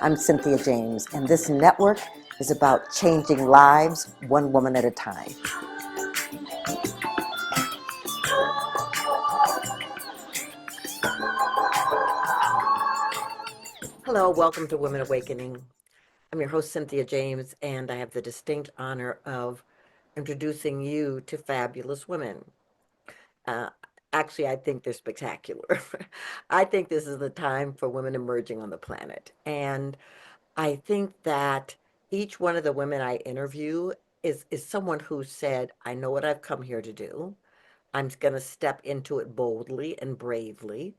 I'm Cynthia James, and this network is about changing lives one woman at a time. Hello, welcome to Women Awakening. I'm your host, Cynthia James, and I have the distinct honor of introducing you to fabulous women. Uh, Actually, I think they're spectacular. I think this is the time for women emerging on the planet. And I think that each one of the women I interview is someone who said, I know what I've come here to do. I'm going to step into it boldly and bravely.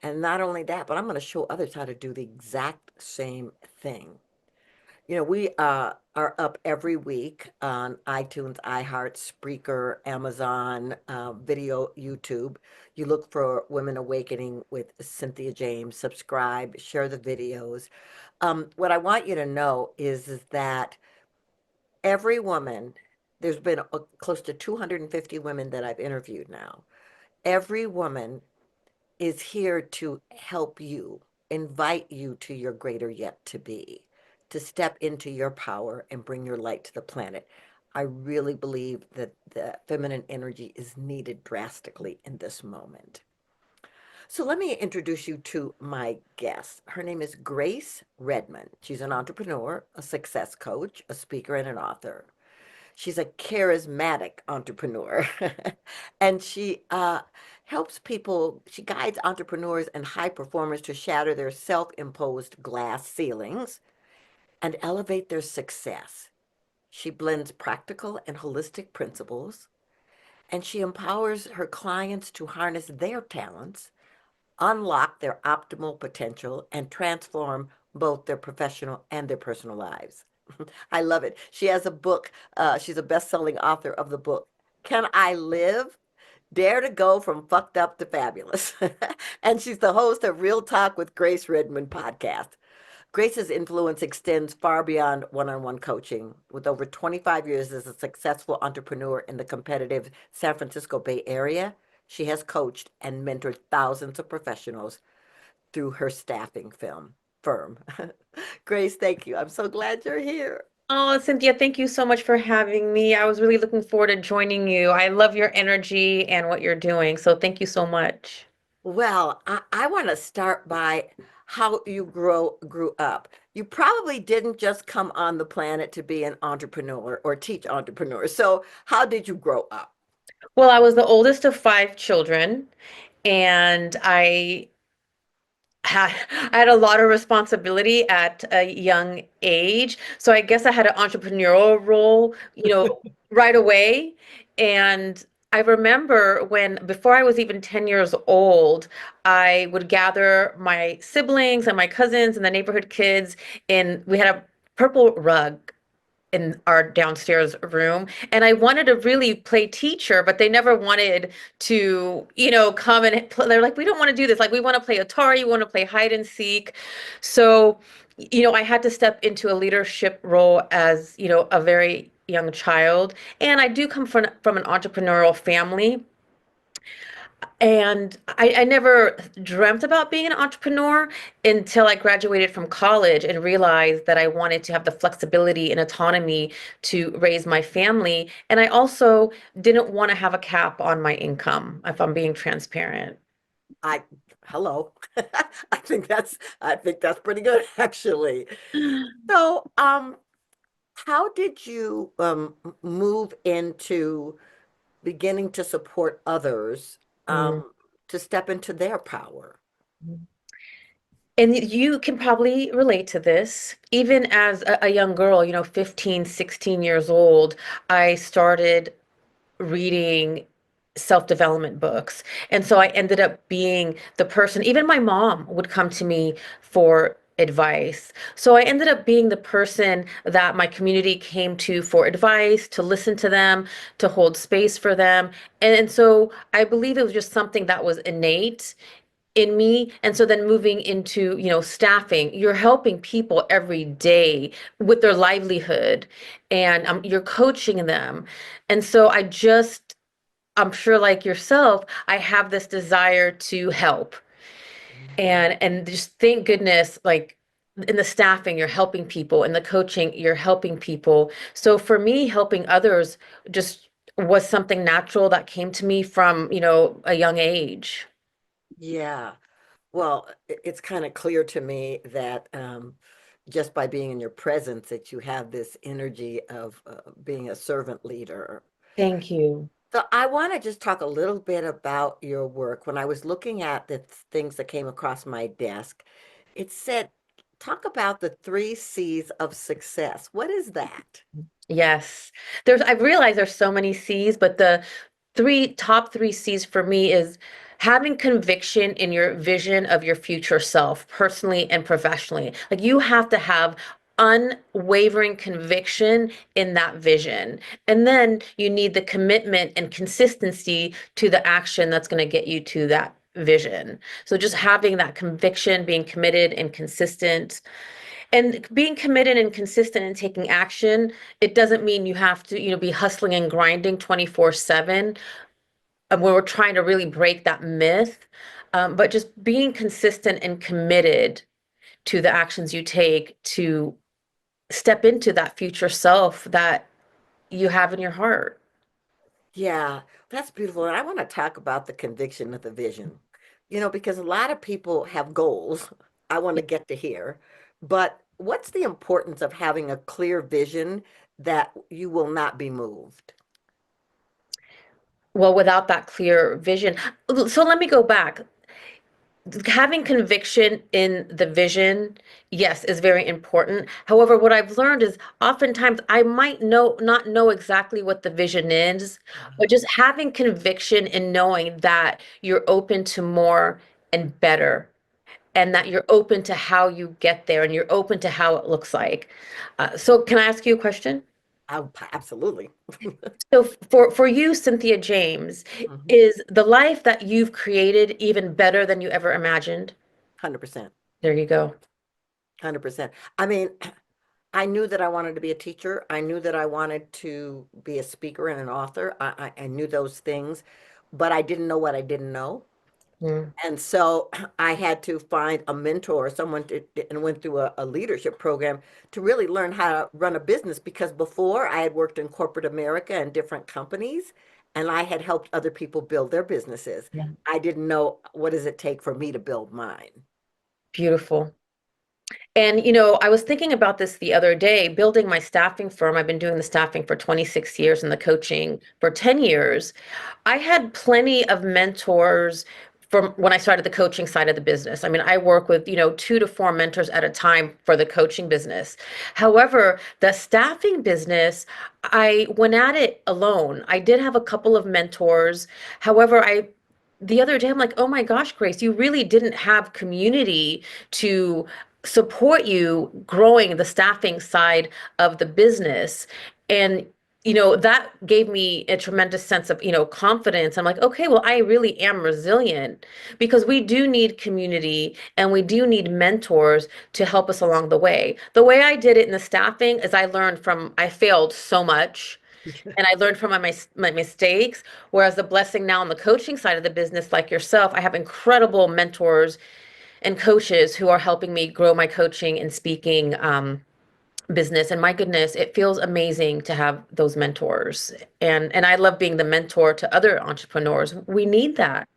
And not only that, but I'm going to show others how to do the exact same thing. We are up every week on iTunes, iHeart, Spreaker, Amazon, video, YouTube. You look for Women Awakening with Cynthia James, subscribe, share the videos. What I want you to know is that every woman, there's been close to 250 women that I've interviewed now. Every woman is here to help you, invite you to your greater yet to be, to step into your power and bring your light to the planet. I really believe that the feminine energy is needed drastically in this moment. So let me introduce you to my guest. Her name is Grace Redman. She's an entrepreneur, a success coach, a speaker, and an author. She's a charismatic entrepreneur, and she helps people, she guides entrepreneurs and high performers to shatter their self-imposed glass ceilings and elevate their success. She blends practical and holistic principles, and she empowers her clients to harness their talents, unlock their optimal potential, and transform both their professional and their personal lives. I love it. She has a book. She's a best-selling author of the book, Can I Live? Dare to Go from Fucked Up to Fabulous. And she's the host of Real Talk with Grace Redman podcast. Grace's influence extends far beyond one-on-one coaching. With over 25 years as a successful entrepreneur in the competitive San Francisco Bay Area, she has coached and mentored thousands of professionals through her staffing firm. Grace, thank you. I'm so glad you're here. Oh, Cynthia, thank you so much for having me. I was really looking forward to joining you. I love your energy and what you're doing. So thank you so much. Well, I want to start by how you grew up. You probably didn't just come on the planet to be an entrepreneur or teach entrepreneurs. So, how did you grow up? Well, I was the oldest of five children, and had I had a lot of responsibility at a young age. So I guess I had an entrepreneurial role, right away. And I remember when, before I was even 10 years old, I would gather my siblings and my cousins and the neighborhood kids, and we had a purple rug in our downstairs room, and I wanted to really play teacher, but they never wanted to, come and play. They're like, we don't want to do this, like we want to play Atari, we want to play hide and seek. So I had to step into a leadership role as a very young child, and I do come from an entrepreneurial family. And I never dreamt about being an entrepreneur until I graduated from college and realized that I wanted to have the flexibility and autonomy to raise my family. And I also didn't want to have a cap on my income, if I'm being transparent. I Hello. I think that's pretty good actually. So, how did you move into beginning to support others Mm. to step into their power? And you can probably relate to this. Even as a young girl, 15, 16 years old, I started reading self-development books. And so I ended up being the person, even my mom would come to me for advice. So I ended up being the person that my community came to for advice, to listen to them, to hold space for them. And so I believe it was just something that was innate in me. And so then moving into, staffing, you're helping people every day with their livelihood, and you're coaching them. And so I'm sure like yourself, I have this desire to help. And just thank goodness, like in the staffing, you're helping people. In the coaching, you're helping people. So for me, helping others just was something natural that came to me from, a young age. Yeah. Well, it's kind of clear to me that just by being in your presence that you have this energy of being a servant leader. Thank you. So I want to just talk a little bit about your work. When I was looking at the things that came across my desk, it said, talk about the three C's of success. What is that? Yes. I've realized there's so many C's, but the top three C's for me is having conviction in your vision of your future self, personally and professionally. Like you have to have unwavering conviction in that vision. And then you need the commitment and consistency to the action that's going to get you to that vision. So just having that conviction, being committed and consistent. And being committed and consistent and taking action, it doesn't mean you have to, be hustling and grinding 24/7. When we're trying to really break that myth, but just being consistent and committed to the actions you take to step into that future self that you have in your heart. Yeah, that's beautiful. And I want to talk about the conviction of the vision, because a lot of people have goals. I want to get to here, but what's the importance of having a clear vision that you will not be moved? Well, without that clear vision. So let me go back. Having conviction in the vision, yes, is very important. However, what I've learned is oftentimes I might not know exactly what the vision is, but just having conviction in knowing that you're open to more and better, and that you're open to how you get there and you're open to how it looks like. So can I ask you a question? Absolutely. So for you, Cynthia James, Mhm. is the life that you've created even better than you ever imagined? 100%. There you go. 100%. I mean, I knew that I wanted to be a teacher. I knew that I wanted to be a speaker and an author. I knew those things, but I didn't know what I didn't know. Mm. And so I had to find a mentor, someone and went through a leadership program to really learn how to run a business because before I had worked in corporate America and different companies and I had helped other people build their businesses. Yeah. I didn't know what does it take for me to build mine. Beautiful. And, I was thinking about this the other day, building my staffing firm. I've been doing the staffing for 26 years and the coaching for 10 years. I had plenty of mentors from when I started the coaching side of the business. I mean, I work with, 2 to 4 mentors at a time for the coaching business. However, the staffing business, I went at it alone. I did have a couple of mentors. However, the other day, I'm like, oh my gosh, Grace, you really didn't have community to support you growing the staffing side of the business. And that gave me a tremendous sense of, confidence. I'm like, okay, well, I really am resilient because we do need community and we do need mentors to help us along the way. The way I did it in the staffing is I failed so much and I learned from my mistakes. Whereas the blessing now on the coaching side of the business, like yourself, I have incredible mentors and coaches who are helping me grow my coaching and speaking business. And my goodness, it feels amazing to have those mentors. And I love being the mentor to other entrepreneurs. We need that.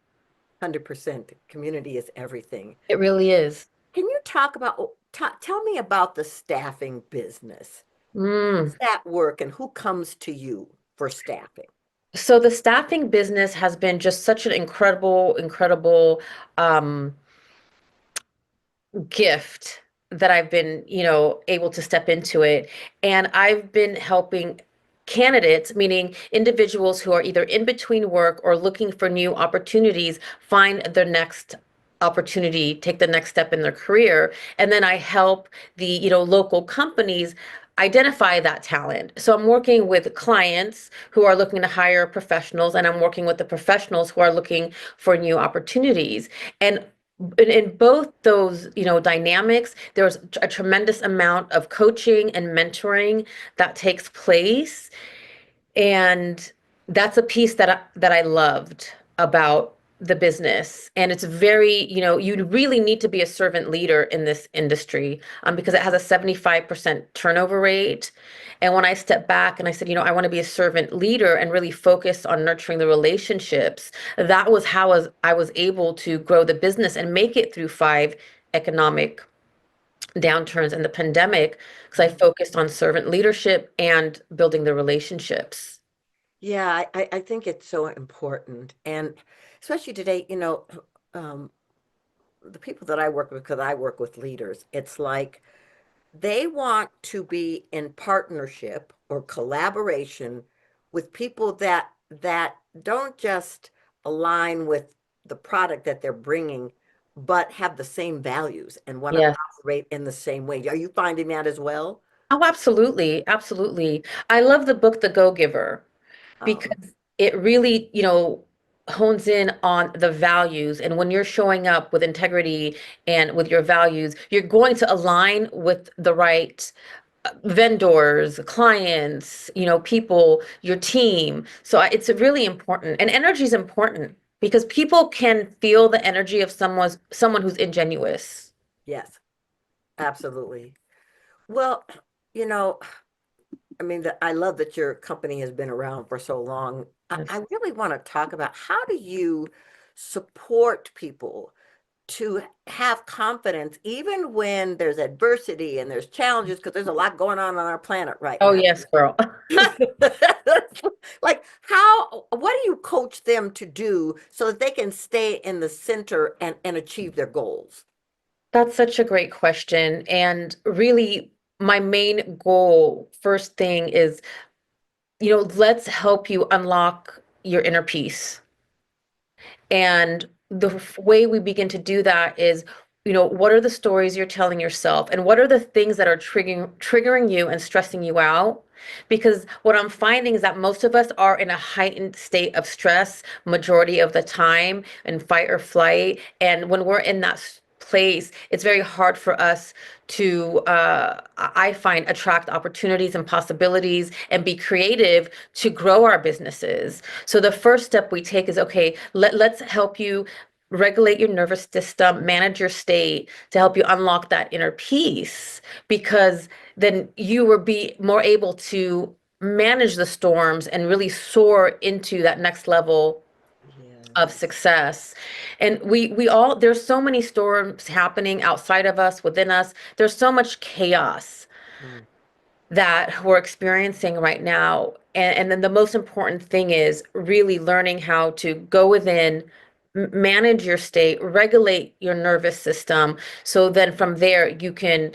100%. Community is everything. It really is. Can you talk about, tell me about the staffing business? How Mm. does that work and who comes to you for staffing? So the staffing business has been just such an incredible um, gift that I've been, able to step into it. And I've been helping candidates, meaning individuals who are either in between work or looking for new opportunities, find their next opportunity, take the next step in their career. And then I help the, local companies identify that talent. So I'm working with clients who are looking to hire professionals, and I'm working with the professionals who are looking for new opportunities. And in both those, dynamics, there's a tremendous amount of coaching and mentoring that takes place. And that's a piece that I loved about the business. And it's very, you really need to be a servant leader in this industry, because it has a 75% turnover rate. And when I stepped back and I said, I want to be a servant leader and really focus on nurturing the relationships, that was how I was able to grow the business and make it through five economic downturns and the pandemic, because I Mhm. focused on servant leadership and building the relationships. Yeah, I think it's so important. And especially today, um, the people that I work with, because I work with leaders, it's like they want to be in partnership or collaboration with people that don't just align with the product that they're bringing, but have the same values and want to Yes. operate in the same way. Are you finding that as well? Oh, absolutely. Absolutely. I love the book, The Go-Giver, Um, because it really, hones in on the values. And when you're showing up with integrity and with your values, you're going to align with the right vendors, clients, people, your team. So it's really important. And energy is important because people can feel the energy of someone who's ingenuous. yes, absolutely. Well, you know, I mean, I love that your company has been around for so long. I Yes. really want to talk about how do you support people to have confidence, even when there's adversity and there's challenges, because there's a lot going on our planet right Oh, now. yes, girl. Like, what do you coach them to do so that they can stay in the center and achieve their goals? That's such a great question. And really, my main goal, first thing is, let's help you unlock your inner peace. And the way we begin to do that is, what are the stories you're telling yourself and what are the things that are triggering you and stressing you out? Because what I'm finding is that most of us are in a heightened state of stress majority of the time in fight or flight. And when we're in that place, it's very hard for us to, I find, attract opportunities and possibilities and be creative to grow our businesses. So the first step we take is, okay, let's help you regulate your nervous system, manage your state to help you unlock that inner peace, because then you will be more able to manage the storms and really soar into that next level of Yes. success. And we all, there's so many storms happening outside of us, within us. There's so much chaos Mm. that we're experiencing right now. And then the most important thing is really learning how to go within, manage your state, regulate your nervous system. So then from there, you can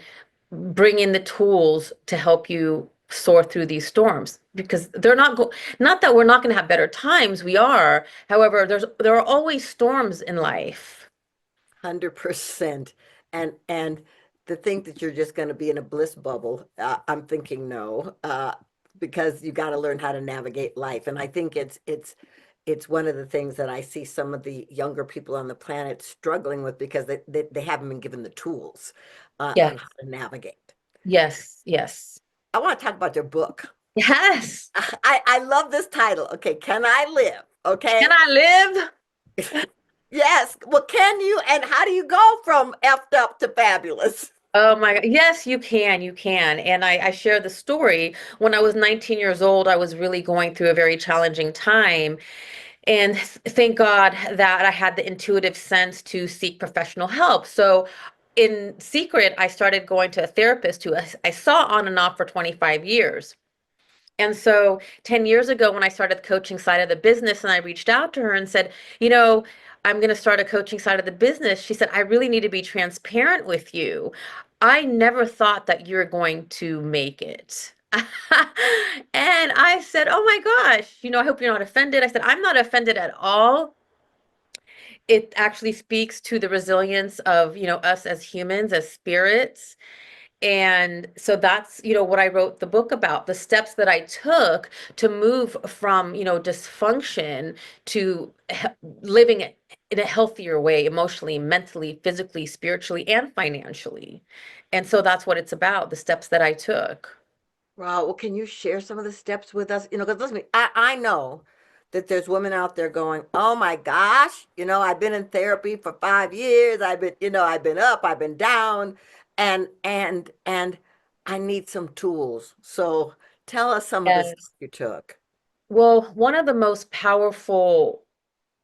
bring in the tools to help you soar through these storms, because not that we're not going to have better times. We are. However, there are always storms in life. 100%. And to think that you're just going to be in a bliss bubble, I'm thinking no, because you got to learn how to navigate life. And I think it's one of the things that I see some of the younger people on the planet struggling with because they haven't been given the tools on Yes, how to navigate. yes, yes, I want to talk about their book. yes. I love this title. Okay, Can I Live? Can Okay. I live? Yes. Well, can you? And how do you go from effed up to fabulous? Oh my God. Yes, you can. You can. And I share the story. When I was 19 years old, I was really going through a very challenging time. And thank God that I had the intuitive sense to seek professional help. So, in secret, I started going to a therapist who I saw on and off for 25 years. And so 10 years ago, when I started the coaching side of the business and I reached out to her and said, I'm going to start a coaching side of the business, she said, I really need to be transparent with you. I never thought that you're going to make it. And I said, oh my gosh, I hope you're not offended. I said, I'm not offended at all. It actually speaks to the resilience of, us as humans, as spirits. And so that's, what I wrote the book about, the steps that I took to move from, dysfunction to living in a healthier way, emotionally, mentally, physically, spiritually, and financially. And so that's what it's about, the steps that I took. Wow. Well, can you share some of the steps with us? Because listen, I know that there's women out there going, "Oh my gosh, I've been in therapy for 5 years. I've been up, I've been down, and I need some tools." So tell us some of the steps Yes. you took. Well, one of the most powerful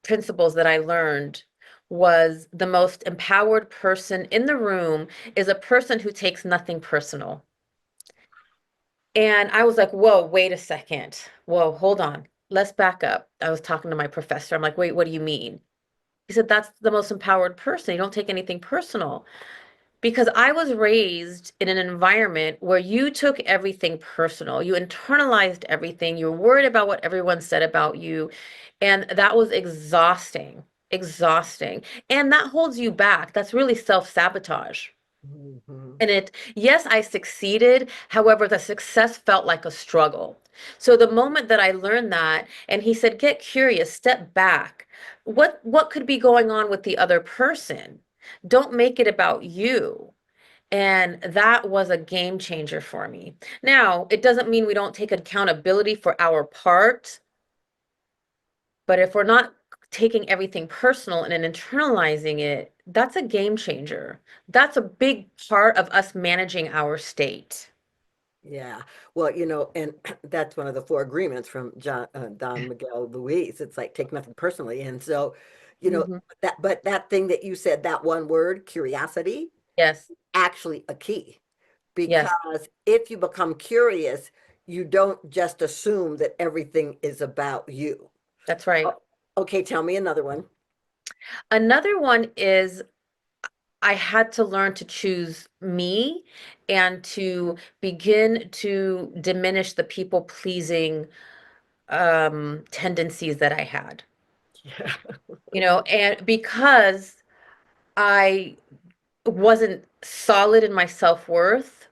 principles that I learned was the most empowered person in the room is a person who takes nothing personal. And I was like, whoa, wait a second. Whoa, hold on. Let's back up. I was talking to my professor. I'm like, wait, what do you mean? He said, that's the most empowered person. You don't take anything personal. Because I was raised in an environment where you took everything personal. You internalized everything. You were worried about what everyone said about you. And that was exhausting, exhausting. And that holds you back. That's really self-sabotage. Mhm. And yes, I succeeded. However, the success felt like a struggle. So the moment that I learned that, and he said, get curious, step back. What could be going on with the other person? Don't make it about you. And that was a game changer for me. Now, it doesn't mean we don't take accountability for our part, but if we're not taking everything personal and then internalizing it, that's a game changer. That's a big part of us managing our state. Yeah. Well, and that's one of the four agreements from Don Miguel Luis. It's like take nothing personally. And so, you know, Hmm. but that thing that you said, that one word, curiosity, Yes, actually a key. yes, Because if you become curious, you don't just assume that everything is about you. that's right. Oh, okay, tell me another one. Another one is I had to learn to choose me and to begin to diminish the people pleasing tendencies that I had. Yeah. And because I wasn't solid in my self-worth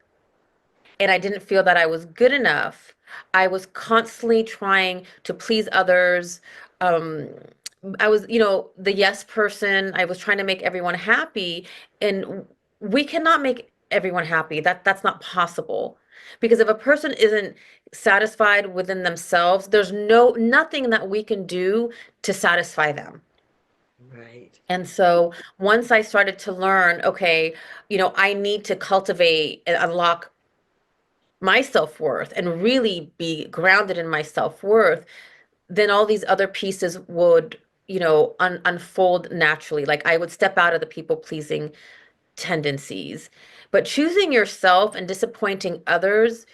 and I didn't feel that I was good enough, I was constantly trying to please others. Um, I was, the yes person. I was trying to make everyone happy, and we cannot make everyone happy. That's not possible. Because if a person isn't satisfied within themselves, there's nothing that we can do to satisfy them. Right. And so once I started to learn, okay, I need to cultivate and unlock my self-worth and really be grounded in my self-worth, then all these other pieces would, unfold naturally. Like I would step out of the people-pleasing tendencies. But choosing yourself and disappointing others,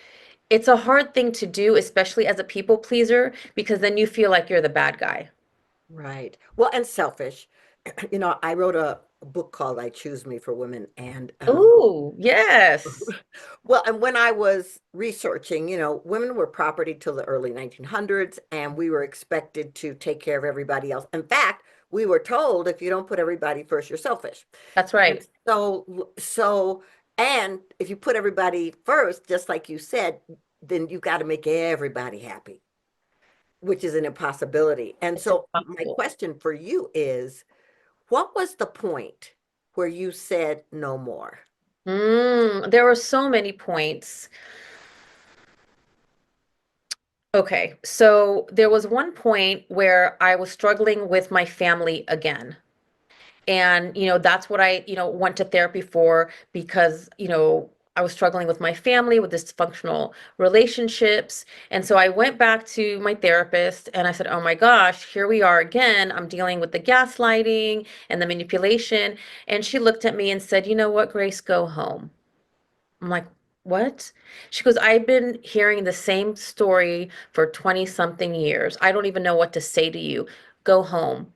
it's a hard thing to do, especially as a people pleaser, because then you feel like you're the bad guy. Right. Well, and selfish. I wrote a book called I Choose Me for Women. And Ooh, yes. well, and when I was researching, women were property till the early 1900s, and we were expected to take care of everybody else. In fact, we were told if you don't put everybody first, you're selfish. That's And right. and if you put everybody first, just like you said, then you got to make everybody happy, which is an impossibility. And It's so my impossible. question for you is, what was the point where you said no more? There were so many points. Okay, so there was one point where I was struggling with my family again. And, that's what I, went to therapy for because, I was struggling with my family, with dysfunctional relationships. And so I went back to my therapist and I said, oh my gosh, here we are again. I'm dealing with the gaslighting and the manipulation. And she looked at me and said, you know what, Grace, go home. I'm like, what? She goes, I've been hearing the same story for 20 something years. I don't even know what to say to you. Go home.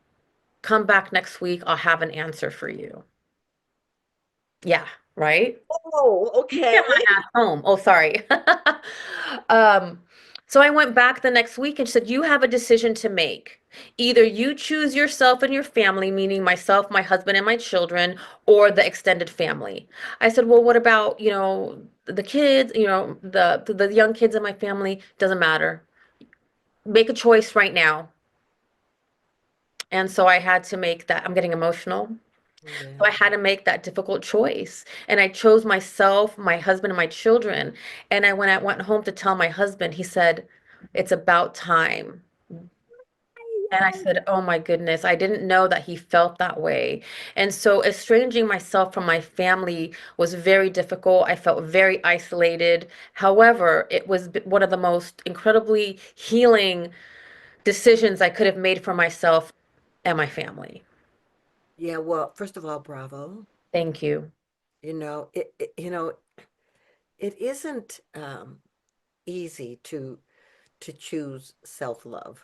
Come back next week. I'll have an answer for you. Yeah, right? Oh, Get okay. my ass home. Oh, sorry. Um, so I went back the next week and she said, you have a decision to make. Either you choose yourself and your family, meaning myself, my husband, and my children, or the extended family. I said, well, what about, the kids, the young kids in my family? Doesn't matter. Make a choice right now. And so I had to make that. I'm getting emotional. So I Yeah. had to make that difficult choice. And I chose myself, my husband, and my children. And when I went home to tell my husband, he said, it's about time. And I said, "Oh my goodness, I didn't know that he felt that way." And so estranging myself from my family was very difficult. I felt very isolated. However, it was one of the most incredibly healing decisions I could have made for myself and my family. Yeah, well, first of all, bravo. Thank you. It isn't easy to choose self-love.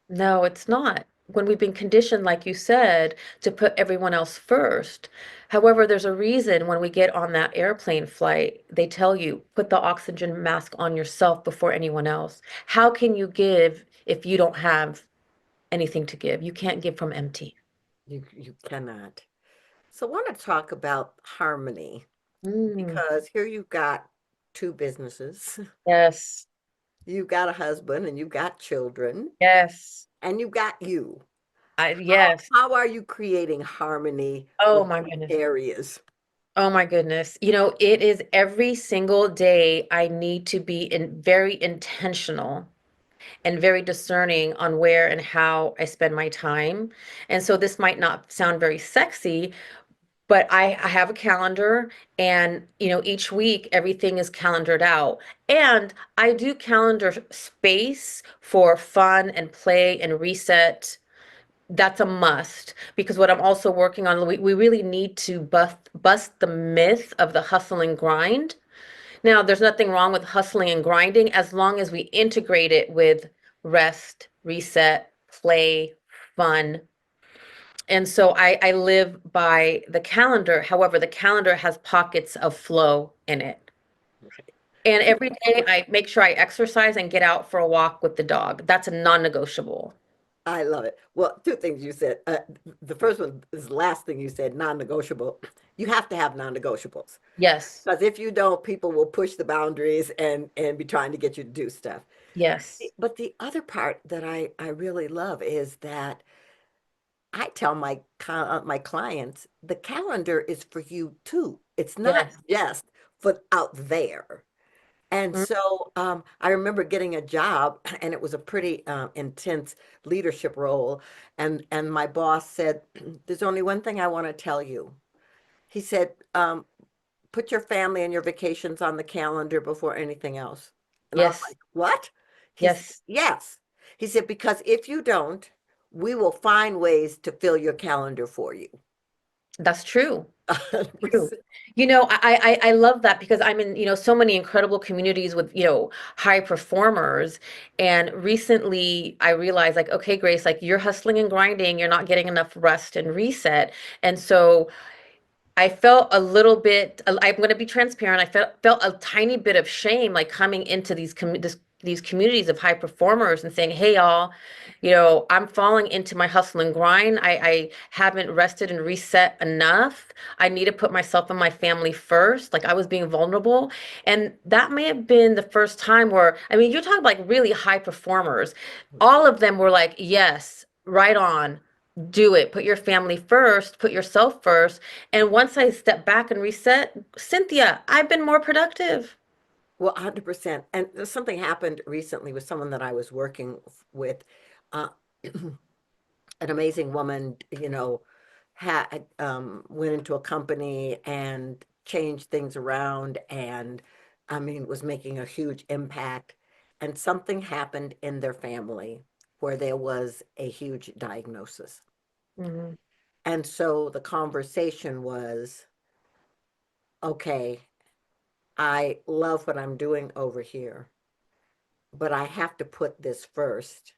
No, it's not. When we've been conditioned, like you said, to put everyone else first. However, there's a reason when we get on that airplane flight, they tell you, put the oxygen mask on yourself before anyone else. How can you give if you don't have anything to give? You can't give from empty. You cannot. So I want to talk about harmony Mm, because here you've got two businesses. yes, You've got a husband and you've got children yes, and you've got you. How yes. how are you creating harmony Oh with my these goodness. areas? Oh my goodness. It is every single day I need to be very intentional and very discerning on where and how I spend my time. And so this might not sound very sexy, but I have a calendar and each week everything is calendared out. And I do calendar space for fun and play and reset. That's a must because what I'm also working on, we really need to bust the myth of the hustle and grind. Now, there's nothing wrong with hustling and grinding as long as we integrate it with rest, reset, play, fun. And so I live by the calendar. However, the calendar has pockets of flow in it. Right. And every day I make sure I exercise and get out for a walk with the dog. That's a non-negotiable. I love it. Well, two things you said. The first one is the last thing you said, non-negotiable. You have to have non-negotiables Yes, because if you don't, people will push the boundaries and be trying to get you to do stuff. yes, But the other part that I really love is that I tell my clients the calendar is for you too. It's not yes. just for out there. And Mm, so I remember getting a job, and it was a pretty intense leadership role. And my boss said, "There's only one thing I want to tell you." He said, "Put your family and your vacations on the calendar before anything else." And I was yes, like, "What?" He said, yes. "Yes." He said, "Because if you don't, we will find ways to fill your calendar for you." That's true. True. 100%. I love that because I'm in, so many incredible communities with, high performers. And recently I realized like, okay, Grace, like you're hustling and grinding, you're not getting enough rest and reset. And so I felt a little bit, I'm going to be transparent. I felt a tiny bit of shame, like coming into these communities of high performers and saying, "Hey, y'all, I'm falling into my hustle and grind. I haven't rested and reset enough. I need to put myself and my family first." Like I was being vulnerable. And that may have been the first time where, I mean, you're talking about like really high performers. All of them were like, "Yes, right on. Do it. Put your family first, put yourself first." And once I step back and reset, Cynthia, I've been more productive. Well, 100%. And something happened recently with someone that I was working with. Uh, an amazing woman, had went into a company and changed things around and I mean was making a huge impact. And something happened in their family where there was a huge diagnosis. Mhm. And so the conversation was, okay, I love what I'm doing over here, but I have to put this first.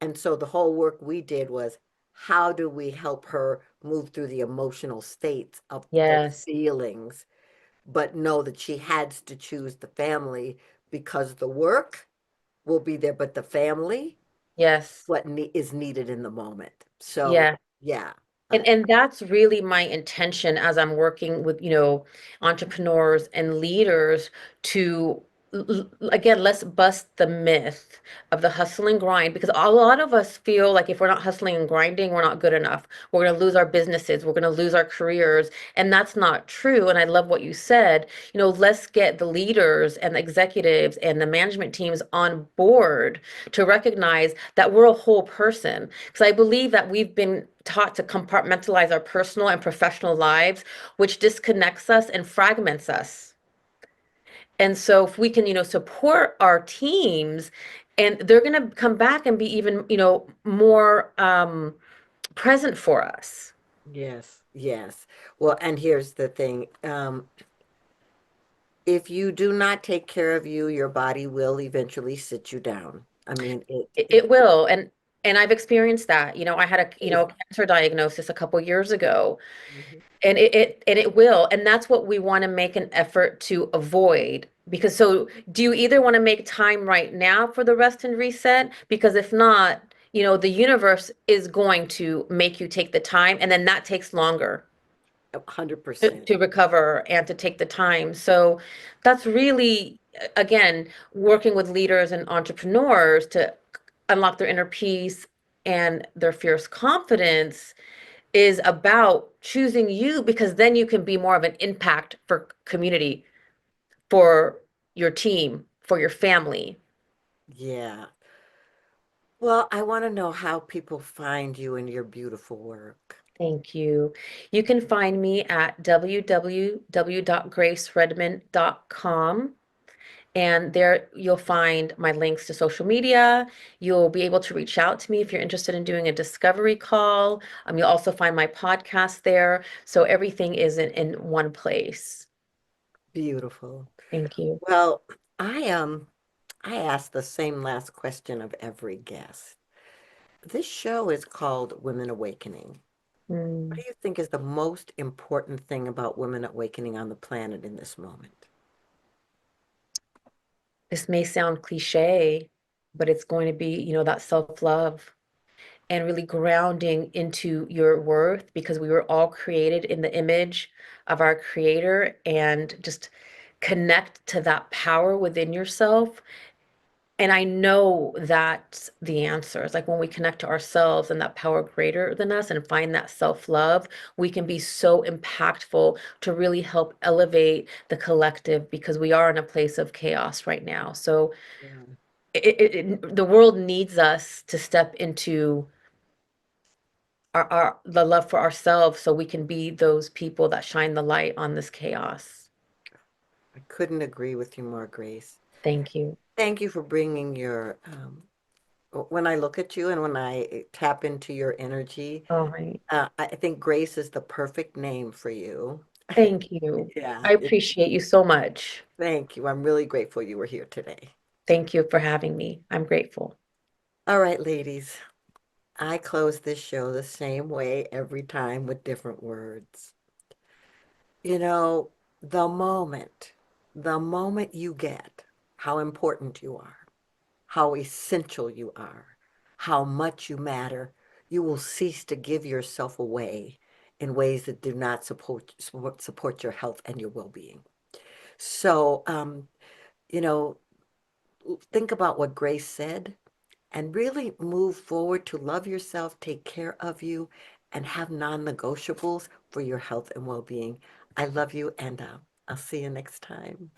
And so the whole work we did was how do we help her move through the emotional states of those Yes, feelings, but know that she had to choose the family because the work will be there, but the family, yes, what is needed in the moment. So, yeah. yeah, And that's really my intention as I'm working with, entrepreneurs and leaders to again, let's bust the myth of the hustle and grind because a lot of us feel like if we're not hustling and grinding, we're not good enough. We're going to lose our businesses, we're going to lose our careers, and that's not true. And I love what you said. Let's get the leaders and the executives and the management teams on board to recognize that we're a whole person. Because I believe that we've been taught to compartmentalize our personal and professional lives, which disconnects us and fragments us. And so if we can, support our teams, and they're going to come back and be even, more present for us. Yes, yes. Well, and here's the thing. If you do not take care of you, your body will eventually sit you down. I mean, It will, and I've experienced that. I had a, is. cancer diagnosis a couple years ago, Mhm. and it will, and that's what we want to make an effort to avoid. Because so, do you either want to make time right now for the rest and reset? Because if not, the universe is going to make you take the time, and then that takes longer. 100%. To recover and to take the time. So that's really, again, working with leaders and entrepreneurs to unlock their inner peace and their fierce confidence is about choosing you because then you can be more of an impact for community, for your team, for your family. Yeah. Well, I want to know how people find you and your beautiful work. Thank you. You can find me at www.graceredmond.com. And there you'll find my links to social media. You'll be able to reach out to me if you're interested in doing a discovery call. You'll also find my podcast there. So everything is in one place. Beautiful. Thank you. Well, I ask the same last question of every guest. This show is called Women Awakening. What Mm, do you think is the most important thing about women awakening on the planet in this moment? this may sound cliche, but it's going to be, that self-love and really grounding into your worth because we were all created in the image of our creator and just connect to that power within yourself. And I know that's the answer. It's like when we connect to ourselves and that power greater than us and find that self-love, we can be so impactful to really help elevate the collective because we are in a place of chaos right now. So Yeah, the world needs us to step into our the love for ourselves so we can be those people that shine the light on this chaos. I couldn't agree with you more, Grace. Thank you. Thank you for bringing when I look at you and when I tap into your energy, All right. I think Grace is the perfect name for you. Thank you. Yeah, I appreciate you so much. thank you. I'm really grateful you were here today. Thank you for having me. I'm grateful. All right, ladies, I close this show the same way every time with different words. You know, the moment, the moment you get how important you are, how essential you are, how much you matter, you will cease to give yourself away in ways that do not support your health and your well-being. So, you know, think about what Grace said and really move forward to love yourself, take care of you, and have non-negotiables for your health and well-being. I love you, and I'll see you next time.